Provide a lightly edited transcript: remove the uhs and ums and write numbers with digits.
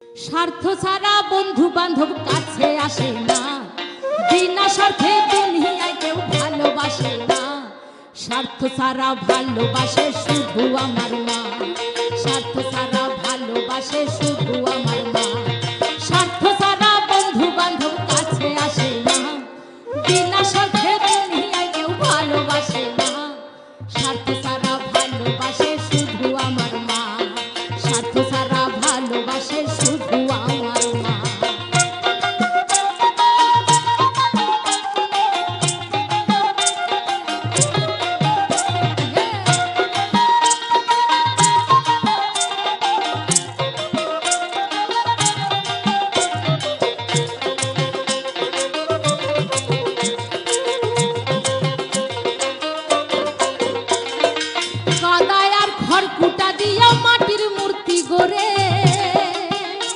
স্বার্থ ছাড়া বন্ধু বান্ধব কাছে আসে না, বিনা স্বার্থে দুনিয়ায় কেউ ভালোবাসে না। স্বার্থ ছাড়া ভালোবাসে শুধু আমার মা, স্বার্থ ছাড়া ভালোবাসে শুধু আমার মা। স্বার্থ ছাড়া বন্ধু বান্ধব কাছে আসে না, বিনা স্বার্থে দুনিয়ায় কেউ ভালোবাসে না। স্বার্থ ছাড়া ভালোবাসে শুধু আমার মা, স্বার্থ ছাড়া ভালোবাসে শুধু আমার